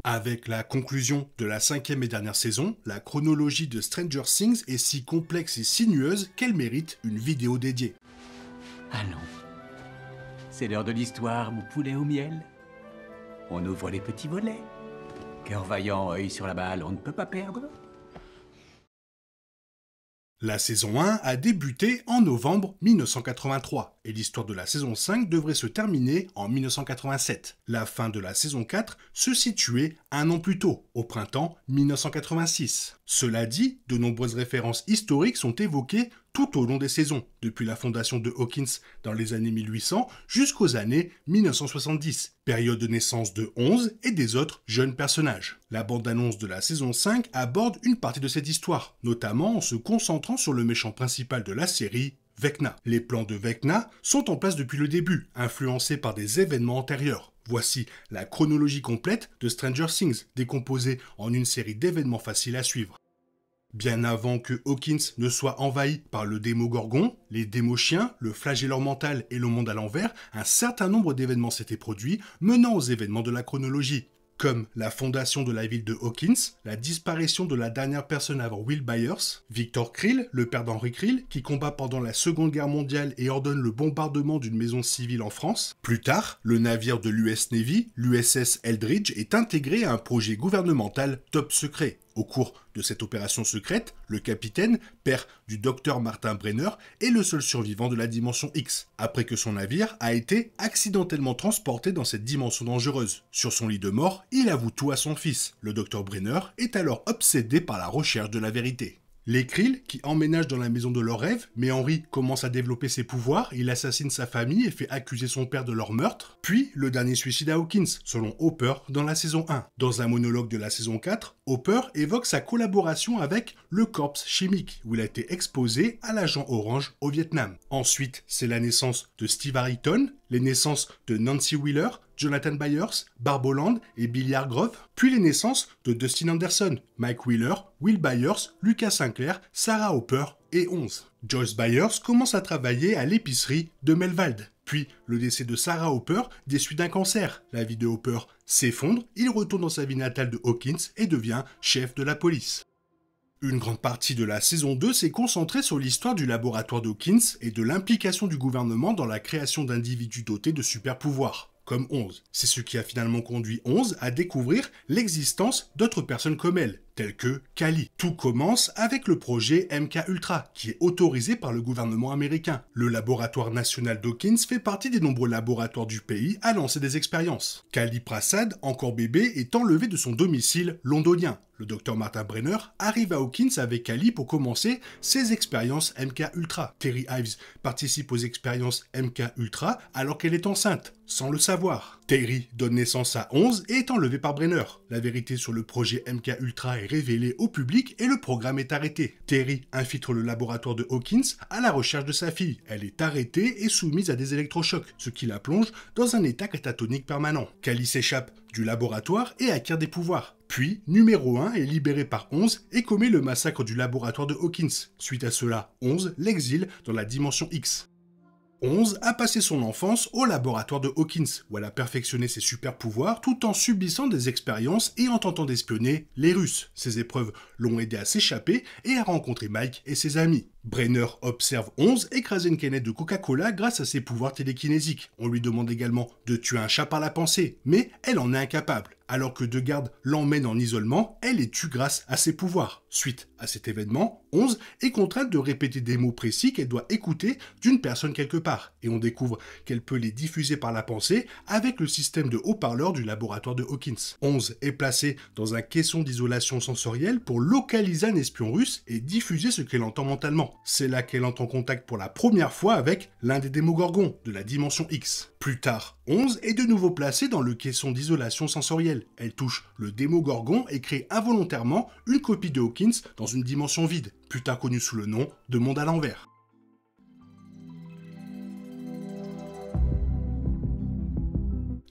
Avec la conclusion de la 5e et dernière saison, la chronologie de Stranger Things est si complexe et sinueuse qu'elle mérite une vidéo dédiée. Allons. C'est l'heure de l'histoire, mon poulet au miel. On ouvre les petits volets. Cœur vaillant, œil sur la balle, on ne peut pas perdre. La saison 1 a débuté en novembre 1983 et l'histoire de la saison 5 devrait se terminer en 1987. La fin de la saison 4 se situait un an plus tôt, au printemps 1986. Cela dit, de nombreuses références historiques sont évoquées tout au long des saisons, depuis la fondation de Hawkins dans les années 1800 jusqu'aux années 1970, période de naissance de 11 et des autres jeunes personnages. La bande-annonce de la saison 5 aborde une partie de cette histoire, notamment en se concentrant sur le méchant principal de la série, Vecna. Les plans de Vecna sont en place depuis le début, influencés par des événements antérieurs. Voici la chronologie complète de Stranger Things, décomposée en une série d'événements faciles à suivre. Bien avant que Hawkins ne soit envahi par le Démogorgon, les Démo-chiens, le flagelleur mental et le monde à l'envers, un certain nombre d'événements s'étaient produits, menant aux événements de la chronologie, comme la fondation de la ville de Hawkins, la disparition de la dernière personne avant Will Byers, Victor Krill, le père d'Henry Krill, qui combat pendant la Seconde Guerre mondiale et ordonne le bombardement d'une maison civile en France. Plus tard, le navire de l'US Navy, l'USS Eldridge, est intégré à un projet gouvernemental top secret. Au cours de cette opération secrète, le capitaine, père du docteur Martin Brenner, est le seul survivant de la dimension X, après que son navire a été accidentellement transporté dans cette dimension dangereuse. Sur son lit de mort, il avoue tout à son fils. Le docteur Brenner est alors obsédé par la recherche de la vérité. Les Krill, qui emménagent dans la maison de leurs rêves, mais Henry commence à développer ses pouvoirs, il assassine sa famille et fait accuser son père de leur meurtre. Puis, le dernier suicide à Hawkins, selon Hopper dans la saison 1. Dans un monologue de la saison 4, Hopper évoque sa collaboration avec le Corps chimique, où il a été exposé à l'agent orange au Vietnam. Ensuite, c'est la naissance de Steve Harrington, les naissances de Nancy Wheeler, Jonathan Byers, Barb Holland et Billy Hargrove, puis les naissances de Dustin Anderson, Mike Wheeler, Will Byers, Lucas Sinclair, Sarah Hopper et 11. Joyce Byers commence à travailler à l'épicerie de Melvald. Puis, le décès de Sarah Hopper déçue d'un cancer. La vie de Hopper s'effondre, il retourne dans sa ville natale de Hawkins et devient chef de la police. Une grande partie de la saison 2 s'est concentrée sur l'histoire du laboratoire d'Hawkins et de l'implication du gouvernement dans la création d'individus dotés de super pouvoirs, comme 11. C'est ce qui a finalement conduit 11 à découvrir l'existence d'autres personnes comme elle, telles que Kali. Tout commence avec le projet MK Ultra, qui est autorisé par le gouvernement américain. Le laboratoire national d'Hawkins fait partie des nombreux laboratoires du pays à lancer des expériences. Kali Prasad, encore bébé, est enlevé de son domicile londonien. Le docteur Martin Brenner arrive à Hawkins avec Kali pour commencer ses expériences MK Ultra. Terry Ives participe aux expériences MK Ultra alors qu'elle est enceinte, sans le savoir. Terry donne naissance à 11 et est enlevé par Brenner. La vérité sur le projet MK Ultra est révélée au public et le programme est arrêté. Terry infiltre le laboratoire de Hawkins à la recherche de sa fille. Elle est arrêtée et soumise à des électrochocs, ce qui la plonge dans un état catatonique permanent. Kali s'échappe du laboratoire et acquiert des pouvoirs. Puis, numéro 1 est libéré par 11 et commet le massacre du laboratoire de Hawkins. Suite à cela, 11 l'exile dans la dimension X. 11 a passé son enfance au laboratoire de Hawkins, où elle a perfectionné ses super pouvoirs tout en subissant des expériences et en tentant d'espionner les Russes. Ces épreuves l'ont aidé à s'échapper et à rencontrer Mike et ses amis. Brenner observe 11 écraser une canette de Coca-Cola grâce à ses pouvoirs télékinésiques. On lui demande également de tuer un chat par la pensée, mais elle en est incapable. Alors que deux gardes l'emmènent en isolement, elle les tue grâce à ses pouvoirs. Suite à cet événement, 11 est contrainte de répéter des mots précis qu'elle doit écouter d'une personne quelque part. Et on découvre qu'elle peut les diffuser par la pensée avec le système de haut-parleurs du laboratoire de Hawkins. 11 est placée dans un caisson d'isolation sensorielle pour localiser un espion russe et diffuser ce qu'elle entend mentalement. C'est là qu'elle entre en contact pour la première fois avec l'un des Démogorgons de la dimension X. Plus tard, 11 est de nouveau placée dans le caisson d'isolation sensorielle. Elle touche le Démogorgon et crée involontairement une copie de Hawkins dans une dimension vide, plus tard connue sous le nom de Monde à l'envers.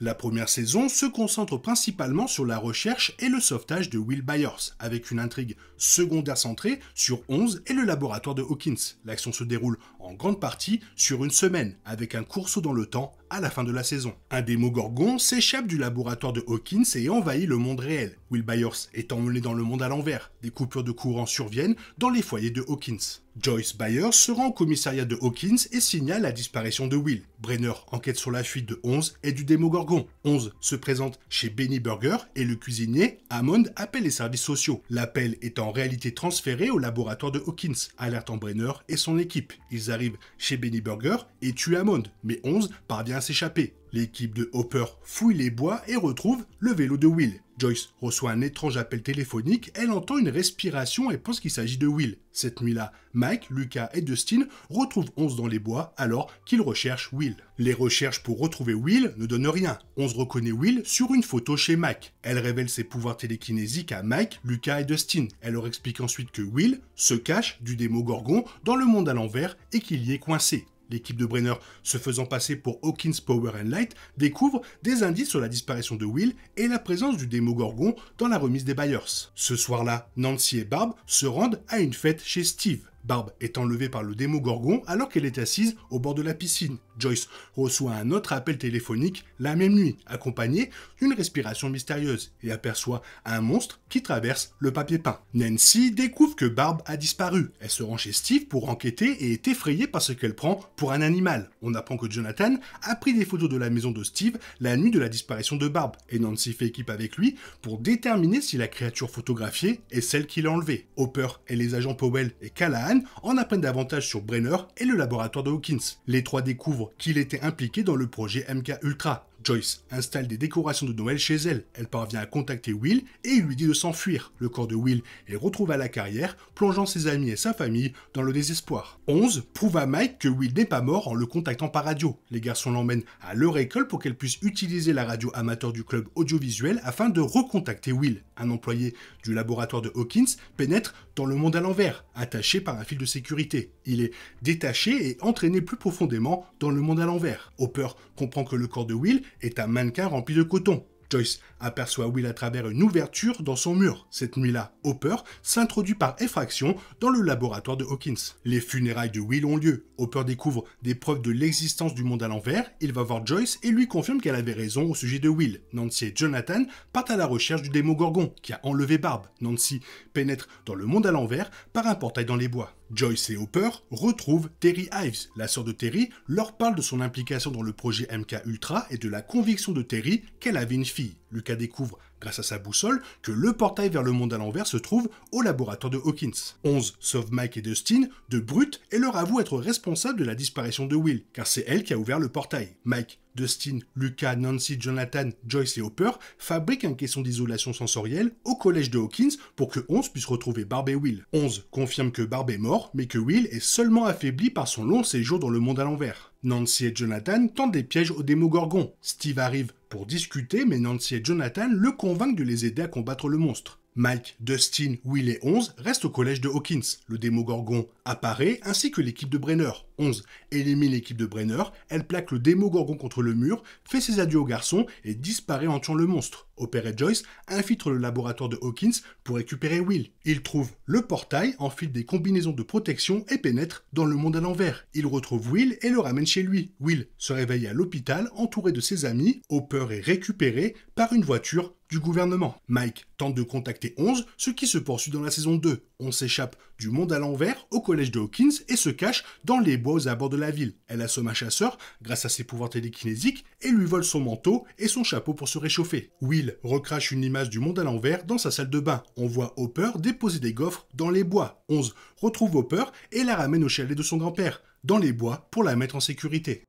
La première saison se concentre principalement sur la recherche et le sauvetage de Will Byers, avec une intrigue secondaire centrée sur 11 et le laboratoire de Hawkins. L'action se déroule en en grande partie sur une semaine, avec un court saut dans le temps à la fin de la saison. Un Démogorgon s'échappe du laboratoire de Hawkins et envahit le monde réel. Will Byers est emmené dans le monde à l'envers. Des coupures de courant surviennent dans les foyers de Hawkins. Joyce Byers se rend au commissariat de Hawkins et signale la disparition de Will. Brenner enquête sur la fuite de 11 et du Démogorgon. 11 se présente chez Benny Burger et le cuisinier, Hammond, appelle les services sociaux. L'appel est en réalité transféré au laboratoire de Hawkins, alertant Brenner et son équipe. Ils arrivent chez Benny Burger et tuent Hammond, mais 11 parvient à s'échapper. L'équipe de Hopper fouille les bois et retrouve le vélo de Will. Joyce reçoit un étrange appel téléphonique, elle entend une respiration et pense qu'il s'agit de Will. Cette nuit-là, Mike, Lucas et Dustin retrouvent 11 dans les bois alors qu'ils recherchent Will. Les recherches pour retrouver Will ne donnent rien. 11 reconnaît Will sur une photo chez Mike. Elle révèle ses pouvoirs télékinésiques à Mike, Lucas et Dustin. Elle leur explique ensuite que Will se cache du Démogorgon dans le monde à l'envers et qu'il y est coincé. L'équipe de Brenner, se faisant passer pour Hawkins Power and Light, découvre des indices sur la disparition de Will et la présence du Démogorgon dans la remise des Byers. Ce soir-là, Nancy et Barb se rendent à une fête chez Steve. Barb est enlevée par le Démogorgon alors qu'elle est assise au bord de la piscine. Joyce reçoit un autre appel téléphonique la même nuit, accompagné d'une respiration mystérieuse, et aperçoit un monstre qui traverse le papier peint. Nancy découvre que Barb a disparu. Elle se rend chez Steve pour enquêter et est effrayée par ce qu'elle prend pour un animal. On apprend que Jonathan a pris des photos de la maison de Steve la nuit de la disparition de Barb, et Nancy fait équipe avec lui pour déterminer si la créature photographiée est celle qu'il a enlevée. Hopper et les agents Powell et Callahan en apprennent davantage sur Brenner et le laboratoire de Hawkins. Les trois découvrent qu'il était impliqué dans le projet MK Ultra. Joyce installe des décorations de Noël chez elle. Elle parvient à contacter Will et il lui dit de s'enfuir. Le corps de Will est retrouvé à la carrière, plongeant ses amis et sa famille dans le désespoir. 11 prouve à Mike que Will n'est pas mort en le contactant par radio. Les garçons l'emmènent à leur école pour qu'elle puisse utiliser la radio amateur du club audiovisuel afin de recontacter Will. Un employé du laboratoire de Hawkins pénètre dans le monde à l'envers, attaché par un fil de sécurité. Il est détaché et entraîné plus profondément dans le monde à l'envers. Hopper comprend que le corps de Will est un mannequin rempli de coton. Joyce aperçoit Will à travers une ouverture dans son mur. Cette nuit-là, Hopper s'introduit par effraction dans le laboratoire de Hawkins. Les funérailles de Will ont lieu. Hopper découvre des preuves de l'existence du monde à l'envers. Il va voir Joyce et lui confirme qu'elle avait raison au sujet de Will. Nancy et Jonathan partent à la recherche du Démogorgon qui a enlevé Barb. Nancy pénètre dans le monde à l'envers par un portail dans les bois. Joyce et Hopper retrouvent Terry Ives. La sœur de Terry leur parle de son implication dans le projet MK Ultra et de la conviction de Terry qu'elle avait une fille. Lucas découvre, grâce à sa boussole, que le portail vers le monde à l'envers se trouve au laboratoire de Hawkins. 11 sauve Mike et Dustin de brutes et leur avoue être responsable de la disparition de Will, car c'est elle qui a ouvert le portail. Mike, Dustin, Lucas, Nancy, Jonathan, Joyce et Hopper fabriquent un caisson d'isolation sensorielle au collège de Hawkins pour que 11 puisse retrouver Barb et Will. 11 confirme que Barb est mort, mais que Will est seulement affaibli par son long séjour dans le monde à l'envers. Nancy et Jonathan tentent des pièges au Démogorgon. Steve arrive pour discuter, mais Nancy et Jonathan le convainquent de les aider à combattre le monstre. Mike, Dustin, Will et 11 restent au collège de Hawkins. Le Démogorgon apparaît ainsi que l'équipe de Brenner. 11 élimine l'équipe de Brenner, elle plaque le Démogorgon contre le mur, fait ses adieux aux garçons et disparaît en tuant le monstre. Hopper et Joyce infiltrent le laboratoire de Hawkins pour récupérer Will. Ils trouvent le portail, enfilent des combinaisons de protection et pénètrent dans le monde à l'envers. Ils retrouvent Will et le ramènent chez lui. Will se réveille à l'hôpital entouré de ses amis. Hopper est récupéré par une voiture du gouvernement. Mike tente de contacter 11, ce qui se poursuit dans la saison 2. On s'échappe du monde à l'envers au collège de Hawkins et se cache dans les bois aux abords de la ville. Elle assomme un chasseur grâce à ses pouvoirs télékinésiques et lui vole son manteau et son chapeau pour se réchauffer. Will recrache une image du monde à l'envers dans sa salle de bain. On voit Hopper déposer des gaufres dans les bois. 11 retrouve Hopper et la ramène au chalet de son grand-père, dans les bois, pour la mettre en sécurité.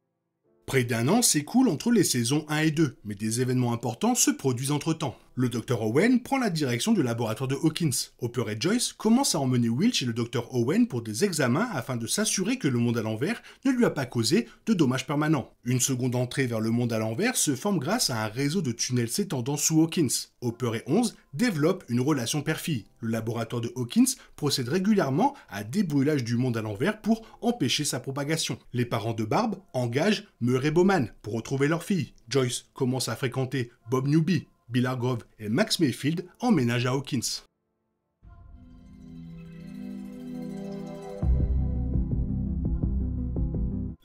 Près d'un an s'écoule entre les saisons 1 et 2, mais des événements importants se produisent entre-temps. Le Dr Owen prend la direction du laboratoire de Hawkins. Hopper et Joyce commencent à emmener Will chez le Dr Owen pour des examens afin de s'assurer que le monde à l'envers ne lui a pas causé de dommages permanents. Une seconde entrée vers le monde à l'envers se forme grâce à un réseau de tunnels s'étendant sous Hawkins. Hopper et 11 développent une relation père-fille. Le laboratoire de Hawkins procède régulièrement à des brûlages du monde à l'envers pour empêcher sa propagation. Les parents de Barb engagent Murray Bowman pour retrouver leur fille. Joyce commence à fréquenter Bob Newby. Bill Hargrove et Max Mayfield emménagent à Hawkins.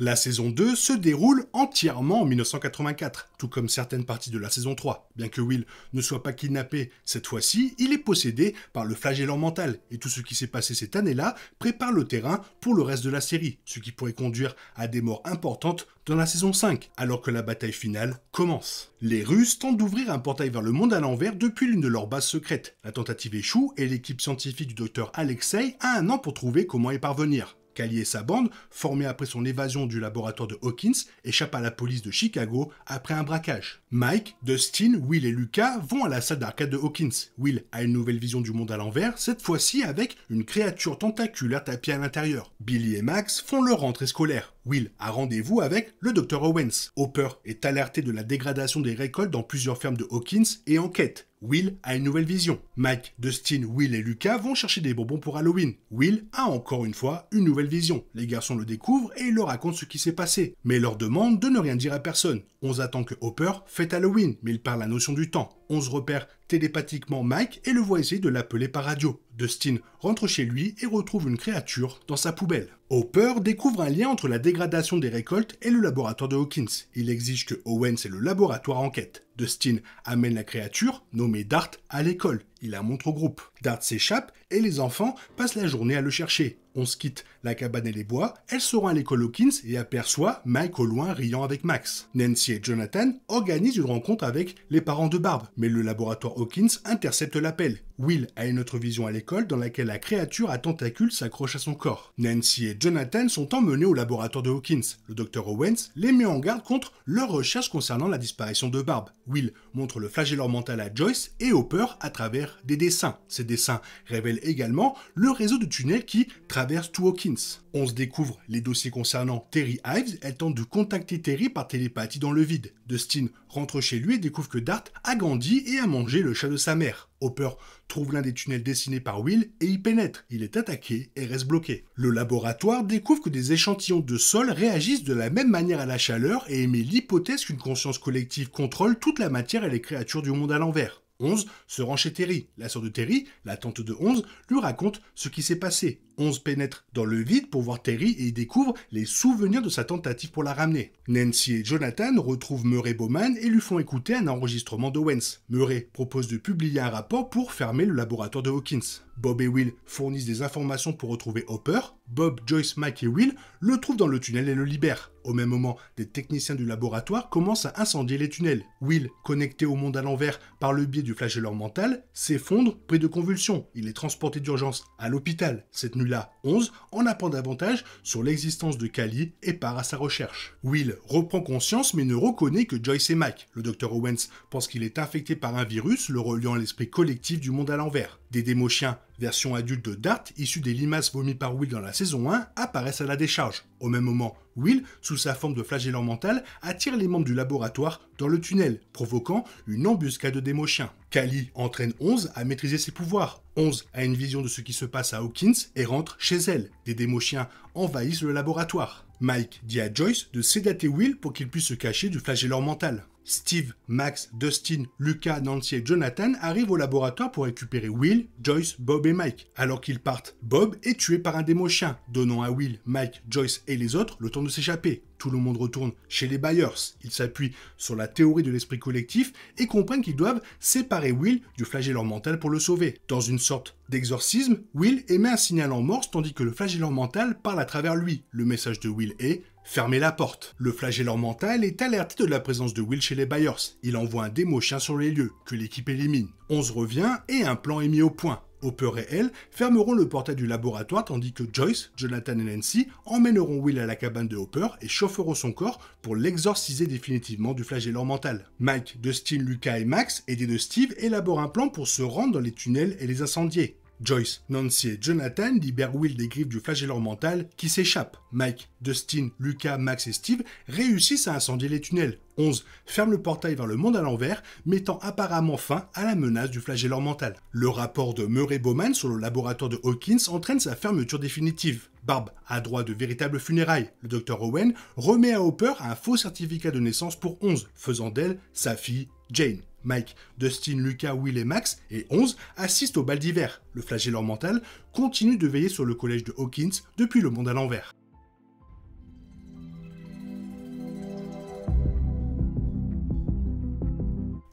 La saison 2 se déroule entièrement en 1984, tout comme certaines parties de la saison 3. Bien que Will ne soit pas kidnappé cette fois-ci, il est possédé par le flagellant mental, et tout ce qui s'est passé cette année-là prépare le terrain pour le reste de la série, ce qui pourrait conduire à des morts importantes dans la saison 5, alors que la bataille finale commence. Les Russes tentent d'ouvrir un portail vers le monde à l'envers depuis l'une de leurs bases secrètes. La tentative échoue et l'équipe scientifique du docteur Alexei a un an pour trouver comment y parvenir. Cally et sa bande, formée après son évasion du laboratoire de Hawkins, échappent à la police de Chicago après un braquage. Mike, Dustin, Will et Lucas vont à la salle d'arcade de Hawkins. Will a une nouvelle vision du monde à l'envers, cette fois-ci avec une créature tentaculaire tapie à l'intérieur. Billy et Max font leur rentrée scolaire. Will a rendez-vous avec le Dr. Owens. Hopper est alerté de la dégradation des récoltes dans plusieurs fermes de Hawkins et enquête. Will a une nouvelle vision. Mike, Dustin, Will et Lucas vont chercher des bonbons pour Halloween. Will a encore une fois une nouvelle vision. Les garçons le découvrent et ils leur racontent ce qui s'est passé. Mais leur demande de ne rien dire à personne. On attend que Hopper fête Halloween, mais il perd la notion du temps. On se repère télépathiquement Mike et le voit essayer de l'appeler par radio. Dustin rentre chez lui et retrouve une créature dans sa poubelle. Hopper découvre un lien entre la dégradation des récoltes et le laboratoire de Hawkins. Il exige que Owens et le laboratoire enquêtent. Dustin amène la créature, nommée Dart, à l'école. Il la montre au groupe. Dart s'échappe et les enfants passent la journée à le chercher. On se quitte la cabane et les bois, elle se rend à l'école Hawkins et aperçoit Mike au loin riant avec Max. Nancy et Jonathan organisent une rencontre avec les parents de Barb, mais le laboratoire Hawkins intercepte l'appel. Will a une autre vision à l'école dans laquelle la créature à tentacules s'accroche à son corps. Nancy et Jonathan sont emmenés au laboratoire de Hawkins. Le Dr. Owens les met en garde contre leurs recherches concernant la disparition de Barb. Will montre le flagellant mental à Joyce et Hopper à travers des dessins. Ces dessins révèlent également le réseau de tunnels qui traverse tout Hawkins. On se découvre les dossiers concernant Terry Ives. Elle tente de contacter Terry par télépathie dans le vide. Dustin rentre chez lui et découvre que Dart a grandi et a mangé le chat de sa mère. Hopper trouve l'un des tunnels dessinés par Will et y pénètre. Il est attaqué et reste bloqué. Le laboratoire découvre que des échantillons de sol réagissent de la même manière à la chaleur et émet l'hypothèse qu'une conscience collective contrôle toute la matière et les créatures du monde à l'envers. 11 se rend chez Terry. La sœur de Terry, la tante de 11, lui raconte ce qui s'est passé. 11 pénètre dans le vide pour voir Terry et y découvre les souvenirs de sa tentative pour la ramener. Nancy et Jonathan retrouvent Murray Bowman et lui font écouter un enregistrement d'Owens. Murray propose de publier un rapport pour fermer le laboratoire de Hawkins. Bob et Will fournissent des informations pour retrouver Hopper. Bob, Joyce, Mike et Will le trouvent dans le tunnel et le libèrent. Au même moment, des techniciens du laboratoire commencent à incendier les tunnels. Will, connecté au monde à l'envers par le biais du flagellant mental, s'effondre pris de convulsions. Il est transporté d'urgence à l'hôpital. Cette nuit-là, 11 en apprend davantage sur l'existence de Cally et part à sa recherche. Will reprend conscience mais ne reconnaît que Joyce et Mike. Le Dr. Owens pense qu'il est infecté par un virus le reliant à l'esprit collectif du monde à l'envers. Des démochiens, version adulte de Dart, issus des limaces vomies par Will dans la saison 1, apparaissent à la décharge. Au même moment, Will, sous sa forme de flagellant mental, attire les membres du laboratoire dans le tunnel, provoquant une embuscade de démochiens. Cally entraîne 11 à maîtriser ses pouvoirs. 11 a une vision de ce qui se passe à Hawkins et rentre chez elle. Des démochiens envahissent le laboratoire. Mike dit à Joyce de sédater Will pour qu'il puisse se cacher du flagellant mental. Steve, Max, Dustin, Lucas, Nancy et Jonathan arrivent au laboratoire pour récupérer Will, Joyce, Bob et Mike. Alors qu'ils partent, Bob est tué par un démochien, donnant à Will, Mike, Joyce et les autres le temps de s'échapper. Tout le monde retourne chez les Byers. Ils s'appuient sur la théorie de l'esprit collectif et comprennent qu'ils doivent séparer Will du flagellant mental pour le sauver. Dans une sorte d'exorcisme, Will émet un signal en morse tandis que le flagellant mental parle à travers lui. Le message de Will est « Fermez la porte ». Le flagellant mental est alerté de la présence de Will chez les Byers. Il envoie un démochien sur les lieux, que l'équipe élimine. 11 revient et un plan est mis au point. Hopper et elle fermeront le portail du laboratoire tandis que Joyce, Jonathan et Nancy emmèneront Will à la cabane de Hopper et chaufferont son corps pour l'exorciser définitivement du flagellant mental. Mike, Dustin, Lucas et Max, aidés de Steve, élaborent un plan pour se rendre dans les tunnels et les incendier. Joyce, Nancy et Jonathan libèrent Will des griffes du flagellant mental qui s'échappe. Mike, Dustin, Lucas, Max et Steve réussissent à incendier les tunnels. 11 ferme le portail vers le monde à l'envers, mettant apparemment fin à la menace du flagellant mental. Le rapport de Murray Bowman sur le laboratoire de Hawkins entraîne sa fermeture définitive. Barb a droit de véritables funérailles. Le Dr. Owen remet à Hopper un faux certificat de naissance pour 11, faisant d'elle sa fille Jane. Mike, Dustin, Lucas, Will et Max et 11 assistent au bal d'hiver. Le flagellant mental continue de veiller sur le collège de Hawkins depuis le monde à l'envers.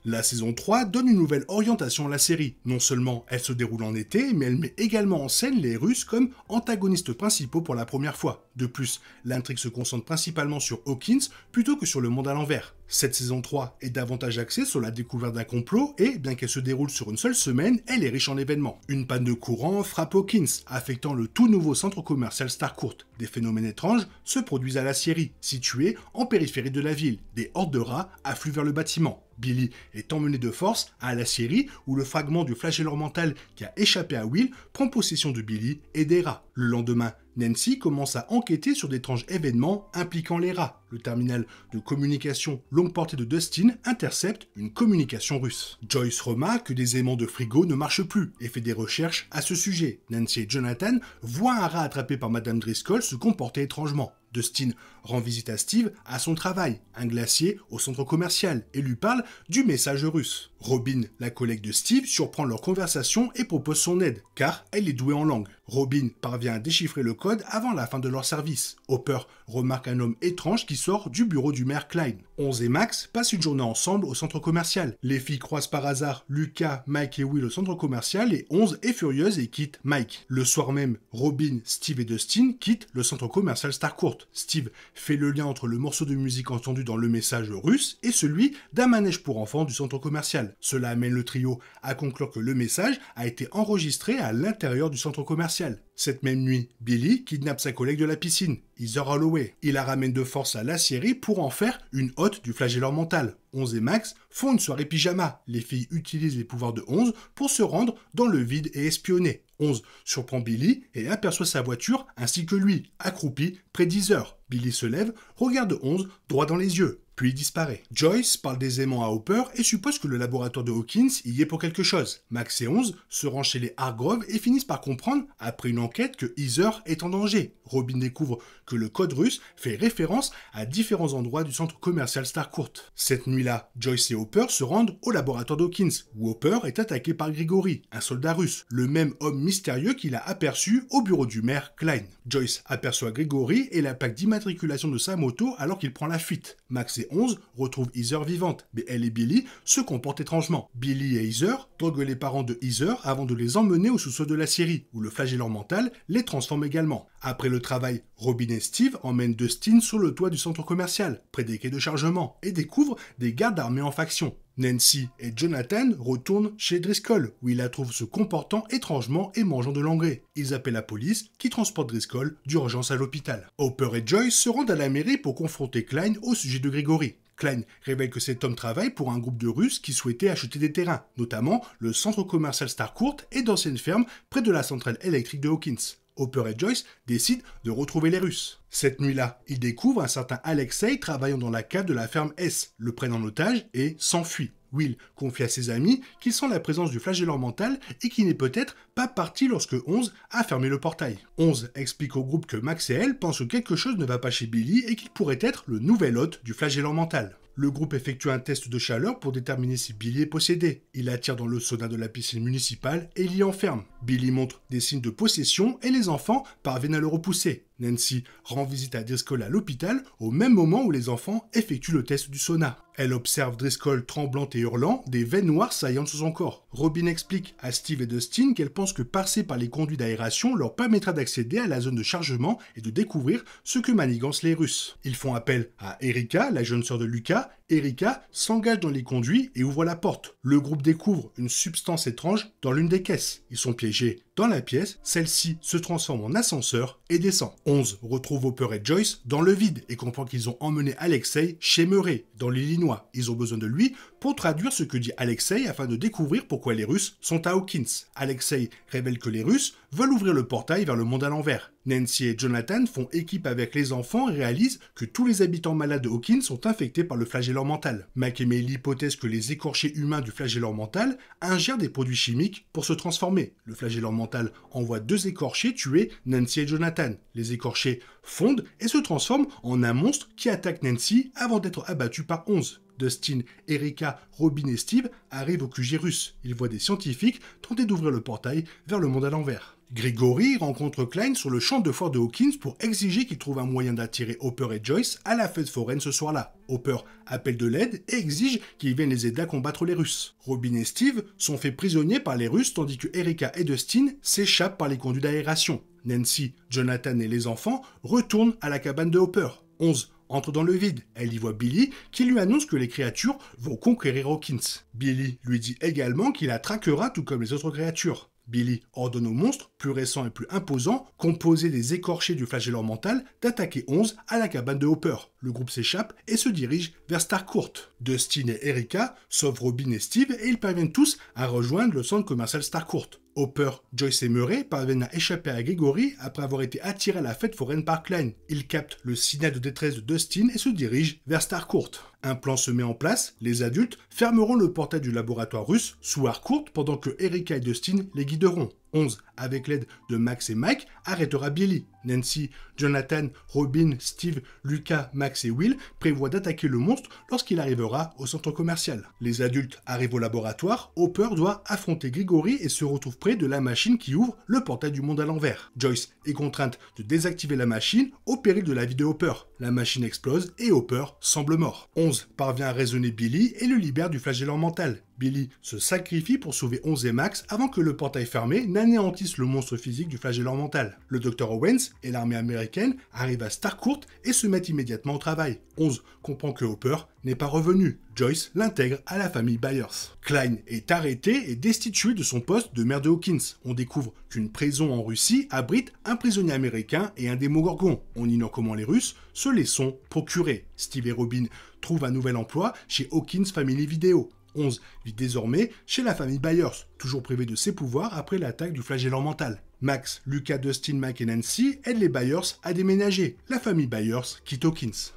La saison 3 donne une nouvelle orientation à la série. Non seulement elle se déroule en été, mais elle met également en scène les Russes comme antagonistes principaux pour la première fois. De plus, l'intrigue se concentre principalement sur Hawkins plutôt que sur le monde à l'envers. Cette saison 3 est davantage axée sur la découverte d'un complot et, bien qu'elle se déroule sur une seule semaine, elle est riche en événements. Une panne de courant frappe Hawkins, affectant le tout nouveau centre commercial Starcourt. Des phénomènes étranges se produisent à la Syrie, située en périphérie de la ville. Des hordes de rats affluent vers le bâtiment. Billy est emmené de force à la Syrie où le fragment du flagelleur mental qui a échappé à Will prend possession de Billy et des rats. Le lendemain, Nancy commence à enquêter sur d'étranges événements impliquant les rats. Le terminal de communication longue portée de Dustin intercepte une communication russe. Joyce remarque que des aimants de frigo ne marchent plus et fait des recherches à ce sujet. Nancy et Jonathan voient un rat attrapé par Madame Driscoll se comporter étrangement. Dustin rend visite à Steve à son travail, un glacier au centre commercial, et lui parle du message russe. Robin, la collègue de Steve, surprend leur conversation et propose son aide, car elle est douée en langue. Robin parvient à déchiffrer le code avant la fin de leur service. Hopper remarque un homme étrange qui sort du bureau du maire Klein. 11 et Max passent une journée ensemble au centre commercial. Les filles croisent par hasard Lucas, Mike et Will au centre commercial et 11 est furieuse et quitte Mike. Le soir même, Robin, Steve et Dustin quittent le centre commercial Starcourt. Steve fait le lien entre le morceau de musique entendu dans le message russe et celui d'un manège pour enfants du centre commercial. Cela amène le trio à conclure que le message a été enregistré à l'intérieur du centre commercial. Cette même nuit, Billy kidnappe sa collègue de la piscine, Heather Holloway. Il la ramène de force à la Syrie pour en faire une hôte du flagelleur mental. 11 et Max font une soirée pyjama. Les filles utilisent les pouvoirs de 11 pour se rendre dans le vide et espionner. 11 surprend Billy et aperçoit sa voiture ainsi que lui, accroupi près d'Heather. Billy se lève, regarde 11 droit dans les yeux, puis disparaît. Joyce parle des aimants à Hopper et suppose que le laboratoire de Hawkins y est pour quelque chose. Max et 11 se rangent chez les Hargrove et finissent par comprendre, après une enquête, que Heather est en danger. Robin découvre que le code russe fait référence à différents endroits du centre commercial Starcourt. Cette nuit-là, Joyce et Hopper se rendent au laboratoire d'Hawkins, où Hopper est attaqué par Grigory, un soldat russe, le même homme mystérieux qu'il a aperçu au bureau du maire Klein. Joyce aperçoit Grigory et la plaque d'immatriculation de sa moto alors qu'il prend la fuite. Max et 11 retrouvent Heather vivante, mais elle et Billy se comportent étrangement. Billy et Heather droguent les parents de Heather avant de les emmener au sous-sol de la Syrie, où le flagelleur mental les transforme également. Après le travail, Robin et Steve emmènent Dustin sur le toit du centre commercial, près des quais de chargement, et découvrent des gardes armés en faction. Nancy et Jonathan retournent chez Driscoll, où ils la trouvent se comportant étrangement et mangeant de l'engrais. Ils appellent la police, qui transporte Driscoll d'urgence à l'hôpital. Hopper et Joyce se rendent à la mairie pour confronter Klein au sujet de Grigory. Klein révèle que cet homme travaille pour un groupe de Russes qui souhaitaient acheter des terrains, notamment le centre commercial Starcourt et d'anciennes fermes près de la centrale électrique de Hawkins. Hopper et Joyce décident de retrouver les Russes. Cette nuit-là, ils découvrent un certain Alexei travaillant dans la cave de la ferme S, le prennent en otage et s'enfuient. Will confie à ses amis qu'il sent la présence du flagelleur mental et qu'il n'est peut-être pas parti lorsque 11 a fermé le portail. 11 explique au groupe que Max et elle pensent que quelque chose ne va pas chez Billy et qu'il pourrait être le nouvel hôte du flagelleur mental. Le groupe effectue un test de chaleur pour déterminer si Billy est possédé. Il l'attire dans le sauna de la piscine municipale et l'y enferme. Billy montre des signes de possession et les enfants parviennent à le repousser. Nancy rend visite à Driscoll à l'hôpital au même moment où les enfants effectuent le test du sauna. Elle observe Driscoll tremblante et hurlant, des veines noires saillantes sur son corps. Robin explique à Steve et Dustin qu'elle pense que passer par les conduits d'aération leur permettra d'accéder à la zone de chargement et de découvrir ce que manigancent les Russes. Ils font appel à Erika, la jeune sœur de Lucas. Erika s'engage dans les conduits et ouvre la porte. Le groupe découvre une substance étrange dans l'une des caisses. Ils sont piégés dans la pièce, celle-ci se transforme en ascenseur et descend. 11 retrouve Hopper et Joyce dans le vide et comprend qu'ils ont emmené Alexei chez Murray, dans l'Illinois. Ils ont besoin de lui pour traduire ce que dit Alexei afin de découvrir pourquoi les Russes sont à Hawkins. Alexei révèle que les Russes veulent ouvrir le portail vers le monde à l'envers. Nancy et Jonathan font équipe avec les enfants et réalisent que tous les habitants malades de Hawkins sont infectés par le flagelleur mental. Mac émet l'hypothèse que les écorchés humains du flagelleur mental ingèrent des produits chimiques pour se transformer. Le flagelleur mental envoie 2 écorchés tuer Nancy et Jonathan. Les écorchés fondent et se transforment en un monstre qui attaque Nancy avant d'être abattu par 11. Dustin, Erika, Robin et Steve arrivent au QG russe. Ils voient des scientifiques tenter d'ouvrir le portail vers le monde à l'envers. Gregory rencontre Cline sur le champ de foire de Hawkins pour exiger qu'il trouve un moyen d'attirer Hopper et Joyce à la fête foraine ce soir-là. Hopper appelle de l'aide et exige qu'ils viennent les aider à combattre les Russes. Robin et Steve sont faits prisonniers par les Russes tandis que Erica et Dustin s'échappent par les conduits d'aération. Nancy, Jonathan et les enfants retournent à la cabane de Hopper. 11 entre dans le vide. Elle y voit Billy qui lui annonce que les créatures vont conquérir Hawkins. Billy lui dit également qu'il la traquera tout comme les autres créatures. Billy ordonne au monstre, plus récent et plus imposant, composé des écorchés du flagellant mental, d'attaquer 11 à la cabane de Hopper. Le groupe s'échappe et se dirige vers Starcourt. Dustin et Erica sauvent Robin et Steve et ils parviennent tous à rejoindre le centre commercial Starcourt. Hopper, Joyce et Murray parviennent à échapper à Gregory après avoir été attirés à la fête foraine par Cline. Ils captent le signal de détresse de Dustin et se dirigent vers Starcourt. Un plan se met en place, les adultes fermeront le portail du laboratoire russe sous Harcourt pendant que Erica et Dustin les guideront. 11, avec l'aide de Max et Mike, arrêtera Billy. Nancy, Jonathan, Robin, Steve, Lucas, Max et Will prévoient d'attaquer le monstre lorsqu'il arrivera au centre commercial. Les adultes arrivent au laboratoire, Hopper doit affronter Gregory et se retrouve près de la machine qui ouvre le portail du monde à l'envers. Joyce est contrainte de désactiver la machine au péril de la vie de Hopper. La machine explose et Hopper semble mort. 11 parvient à raisonner Billy et le libère du flagellant mental. Billy se sacrifie pour sauver 11 et Max avant que le portail fermé n'anéantisse le monstre physique du flagellant mental. Le Dr Owens et l'armée américaine arrivent à Starcourt et se mettent immédiatement au travail. 11 comprend que Hopper n'est pas revenu. Joyce l'intègre à la famille Byers. Cline est arrêté et destitué de son poste de maire de Hawkins. On découvre qu'une prison en Russie abrite un prisonnier américain et un démogorgon. On ignore comment les Russes se les sont procurés. Steve et Robin trouvent un nouvel emploi chez Hawkins Family Video. 11 vit désormais chez la famille Byers, toujours privé de ses pouvoirs après l'attaque du flagellant mental. Max, Lucas, Dustin, Mike et Nancy aident les Byers à déménager. La famille Byers quitte Hawkins.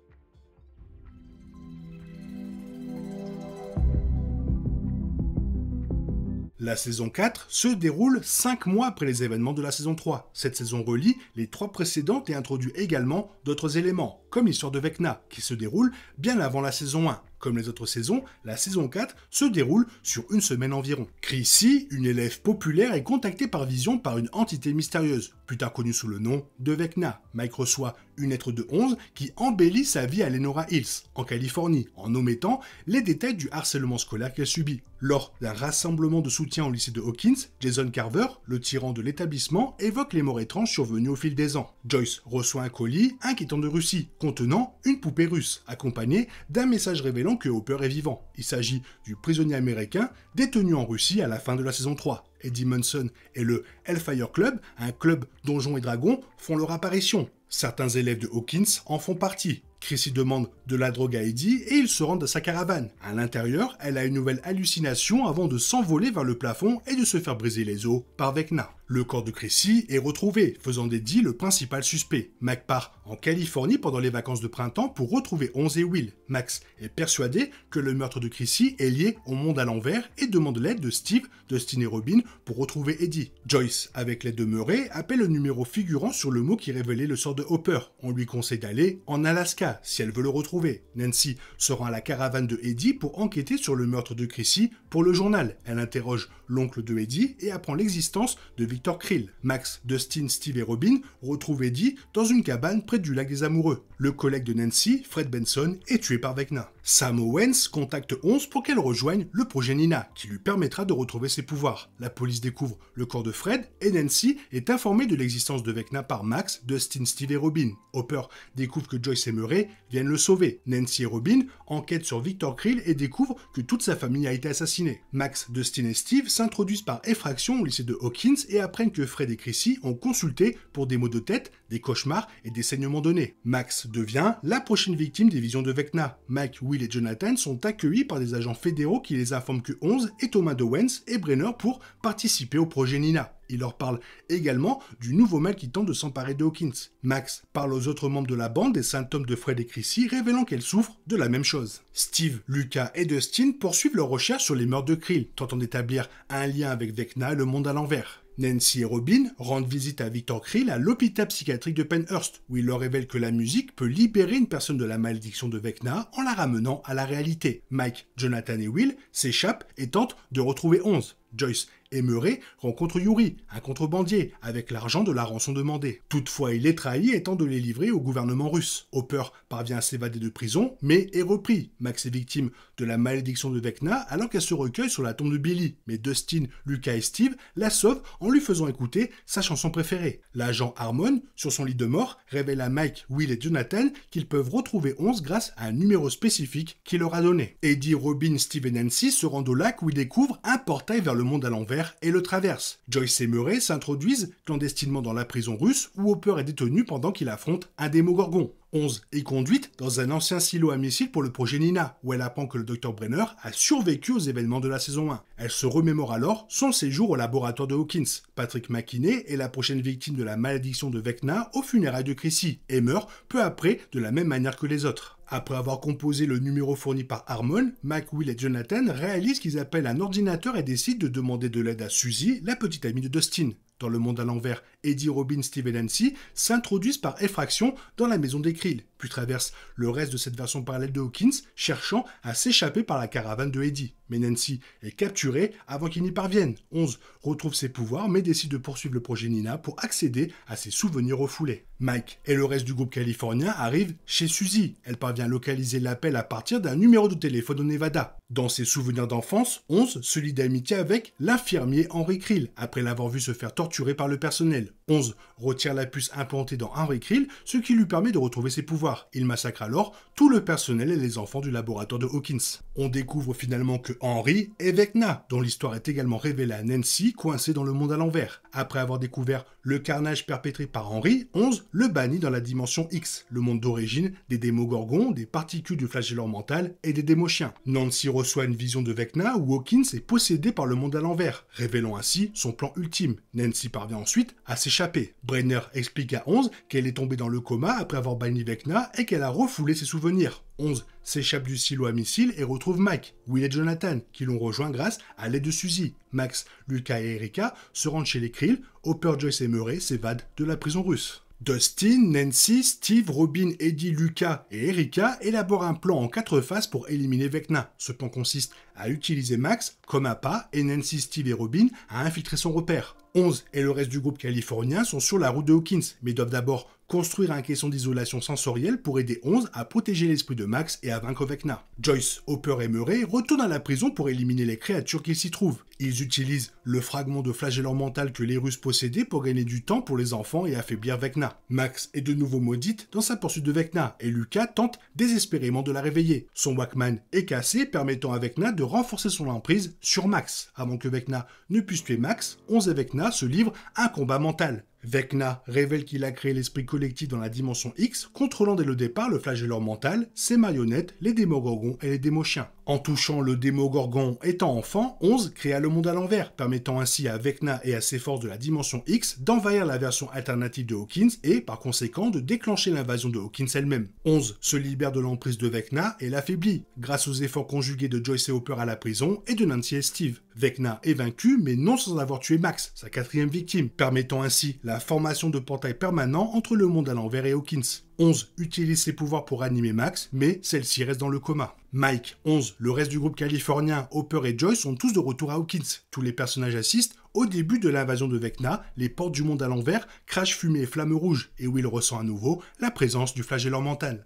La saison 4 se déroule 5 mois après les événements de la saison 3. Cette saison relie les 3 précédentes et introduit également d'autres éléments, comme l'histoire de Vecna, qui se déroule bien avant la saison 1. Comme les autres saisons, la saison 4 se déroule sur une semaine environ. Chrissy, une élève populaire, est contactée par Vision par une entité mystérieuse, plus tard connue sous le nom de Vecna. Mike reçoit une lettre de 11 qui embellit sa vie à Lenora Hills, en Californie, en omettant les détails du harcèlement scolaire qu'elle subit. Lors d'un rassemblement de soutien au lycée de Hawkins, Jason Carver, le tyran de l'établissement, évoque les morts étranges survenus au fil des ans. Joyce reçoit un colis inquiétant de Russie, contenant une poupée russe, accompagnée d'un message révélant que Hopper est vivant. Il s'agit du prisonnier américain détenu en Russie à la fin de la saison 3. Eddie Munson et le Hellfire Club, un club donjons et dragons, font leur apparition. Certains élèves de Hawkins en font partie. Chrissy demande de la drogue à Eddie et ils se rendent à sa caravane. À l'intérieur, elle a une nouvelle hallucination avant de s'envoler vers le plafond et de se faire briser les os par Vecna. Le corps de Chrissy est retrouvé, faisant d'Eddie le principal suspect. Mac part en Californie pendant les vacances de printemps pour retrouver 11 et Will. Max est persuadé que le meurtre de Chrissy est lié au monde à l'envers et demande l'aide de Steve, Dustin et Robin pour retrouver Eddie. Joyce, avec l'aide de Murray, appelle le numéro figurant sur le mot qui révélait le sort de Hopper. On lui conseille d'aller en Alaska si elle veut le retrouver. Nancy se rend à la caravane de Eddie pour enquêter sur le meurtre de Chrissy pour le journal. Elle interroge l'oncle de Eddie et apprend l'existence de Victor Krill. Max, Dustin, Steve et Robin retrouvent Eddie dans une cabane près du lac des Amoureux. Le collègue de Nancy, Fred Benson, est tué par Vecna. Sam Owens contacte 11 pour qu'elle rejoigne le projet Nina, qui lui permettra de retrouver ses pouvoirs. La police découvre le corps de Fred et Nancy est informée de l'existence de Vecna par Max, Dustin, Steve et Robin. Hopper découvre que Joyce et Murray viennent le sauver. Nancy et Robin enquêtent sur Victor Krill et découvrent que toute sa famille a été assassinée. Max, Dustin et Steve s'introduisent par effraction au lycée de Hawkins et apprennent que Fred et Chrissy ont consulté pour des maux de tête, des cauchemars et des saignements de nez. Max devient la prochaine victime des visions de Vecna. Mike, Will et Jonathan sont accueillis par des agents fédéraux qui les informent que 11 est aux mains d'Owens et Brenner pour participer au projet Nina. Il leur parle également du nouveau mal qui tente de s'emparer de Hawkins. Max parle aux autres membres de la bande des symptômes de Fred et Chrissy, révélant qu'elles souffrent de la même chose. Steve, Lucas et Dustin poursuivent leurs recherches sur les meurtres de Krill, tentant d'établir un lien avec Vecna et le monde à l'envers. Nancy et Robin rendent visite à Victor Krill à l'hôpital psychiatrique de Penhurst, où il leur révèle que la musique peut libérer une personne de la malédiction de Vecna en la ramenant à la réalité. Mike, Jonathan et Will s'échappent et tentent de retrouver 11. Joyce Emery rencontre Yuri, un contrebandier, avec l'argent de la rançon demandée. Toutefois, il est trahi et tente de les livrer au gouvernement russe. Hopper parvient à s'évader de prison, mais est repris. Max est victime de la malédiction de Vecna alors qu'elle se recueille sur la tombe de Billy. Mais Dustin, Lucas et Steve la sauvent en lui faisant écouter sa chanson préférée. L'agent Harmon, sur son lit de mort, révèle à Mike, Will et Jonathan qu'ils peuvent retrouver 11 grâce à un numéro spécifique qu'il leur a donné. Eddie, Robin, Steve et Nancy se rendent au lac où ils découvrent un portail vers le monde à l'envers et le traversent. Joyce et Murray s'introduisent clandestinement dans la prison russe où Hopper est détenu pendant qu'il affronte un démogorgon. 11 est conduite dans un ancien silo à missiles pour le projet Nina, où elle apprend que le Dr Brenner a survécu aux événements de la saison 1. Elle se remémore alors son séjour au laboratoire de Hawkins. Patrick McKinney est la prochaine victime de la malédiction de Vecna aux funérailles de Chrissy et meurt peu après de la même manière que les autres. Après avoir composé le numéro fourni par Harmon, Mike, Will et Jonathan réalisent qu'ils appellent un ordinateur et décident de demander de l'aide à Suzy, la petite amie de Dustin. Dans le monde à l'envers, Eddie, Robin, Steve et Nancy s'introduisent par effraction dans la maison des Krill, puis traversent le reste de cette version parallèle de Hawkins, cherchant à s'échapper par la caravane de Eddie. Mais Nancy est capturée avant qu'il n'y parvienne. 11 retrouve ses pouvoirs, mais décide de poursuivre le projet Nina pour accéder à ses souvenirs refoulés. Mike et le reste du groupe californien arrivent chez Suzy. Elle parvient à localiser l'appel à partir d'un numéro de téléphone au Nevada. Dans ses souvenirs d'enfance, 11 se lie d'amitié avec l'infirmier Henry Krill, après l'avoir vu se faire torturer par le personnel. 11 retire la puce implantée dans Henry Krill, ce qui lui permet de retrouver ses pouvoirs. Il massacre alors tout le personnel et les enfants du laboratoire de Hawkins. On découvre finalement que Henry est Vecna, dont l'histoire est également révélée à Nancy, coincée dans le monde à l'envers. Après avoir découvert le carnage perpétré par Henry, 11 le bannit dans la dimension X, le monde d'origine des démogorgons, des particules du flagelleur mental et des démochiens. Nancy reçoit une vision de Vecna où Hawkins est possédé par le monde à l'envers, révélant ainsi son plan ultime. Nancy parvient ensuite à s'échapper. Brenner explique à 11 qu'elle est tombée dans le coma après avoir banni Vecna et qu'elle a refoulé ses souvenirs. 11 s'échappe du silo à missiles et retrouve Mike, Will et Jonathan, qui l'ont rejoint grâce à l'aide de Suzy. Max, Lucas et Erika se rendent chez les Krill, Hopper, Joyce et Murray s'évadent de la prison russe. Dustin, Nancy, Steve, Robin, Eddie, Lucas et Erika élaborent un plan en 4 phases pour éliminer Vecna. Ce plan consiste à utiliser Max comme appât et Nancy, Steve et Robin à infiltrer son repère. 11 et le reste du groupe californien sont sur la route de Hawkins, mais doivent d'abord construire un caisson d'isolation sensorielle pour aider 11 à protéger l'esprit de Max et à vaincre Vecna. Joyce, Hopper et Murray retournent à la prison pour éliminer les créatures qui s'y trouvent. Ils utilisent le fragment de flagelleur mental que les Russes possédaient pour gagner du temps pour les enfants et affaiblir Vecna. Max est de nouveau maudite dans sa poursuite de Vecna et Lucas tente désespérément de la réveiller. Son Walkman est cassé, permettant à Vecna de renforcer son emprise sur Max. Avant que Vecna ne puisse tuer Max, 11 et Vecna se livrent à un combat mental. Vecna révèle qu'il a créé l'esprit collectif dans la dimension X, contrôlant dès le départ le flagelleur mental, ses marionnettes, les démogorgons et les démochiens. En touchant le démogorgon étant enfant, 11 créa le monde à l'envers, permettant ainsi à Vecna et à ses forces de la dimension X d'envahir la version alternative de Hawkins et, par conséquent, de déclencher l'invasion de Hawkins elle-même. 11 se libère de l'emprise de Vecna et l'affaiblit, grâce aux efforts conjugués de Joyce et Hopper à la prison et de Nancy et Steve. Vecna est vaincu, mais non sans avoir tué Max, sa 4e victime, permettant ainsi la formation de portails permanents entre le monde à l'envers et Hawkins. 11 utilise ses pouvoirs pour animer Max, mais celle-ci reste dans le coma. Mike, 11, le reste du groupe californien, Hopper et Joyce sont tous de retour à Hawkins. Tous les personnages assistent au début de l'invasion de Vecna, les portes du monde à l'envers crachent fumée et flammes rouges, et Will ressent à nouveau la présence du flagelleur mental.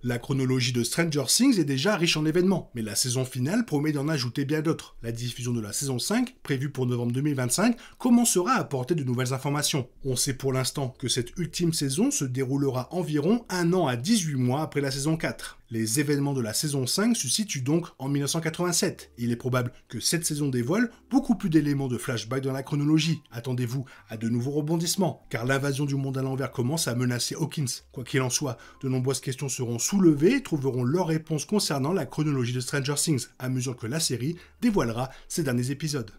La chronologie de Stranger Things est déjà riche en événements, mais la saison finale promet d'en ajouter bien d'autres. La diffusion de la saison 5, prévue pour novembre 2025, commencera à apporter de nouvelles informations. On sait pour l'instant que cette ultime saison se déroulera environ 1 an à 18 mois après la saison 4. Les événements de la saison 5 se situent donc en 1987. Il est probable que cette saison dévoile beaucoup plus d'éléments de flashback dans la chronologie. Attendez-vous à de nouveaux rebondissements, car l'invasion du monde à l'envers commence à menacer Hawkins. Quoi qu'il en soit, de nombreuses questions seront soulevées et trouveront leur réponse concernant la chronologie de Stranger Things, à mesure que la série dévoilera ses derniers épisodes.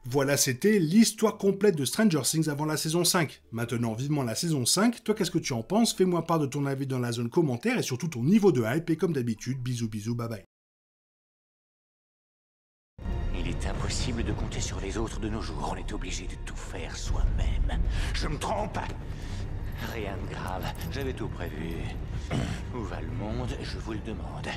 Voilà, c'était l'histoire complète de Stranger Things avant la saison 5. Maintenant, vivement la saison 5, toi qu'est-ce que tu en penses? Fais-moi part de ton avis dans la zone commentaire et surtout ton niveau de hype, et comme d'habitude, bisous bisous, bye bye. Il est impossible de compter sur les autres de nos jours, on est obligé de tout faire soi-même. Je me trompe? Rien de grave, j'avais tout prévu. Où va le monde, je vous le demande.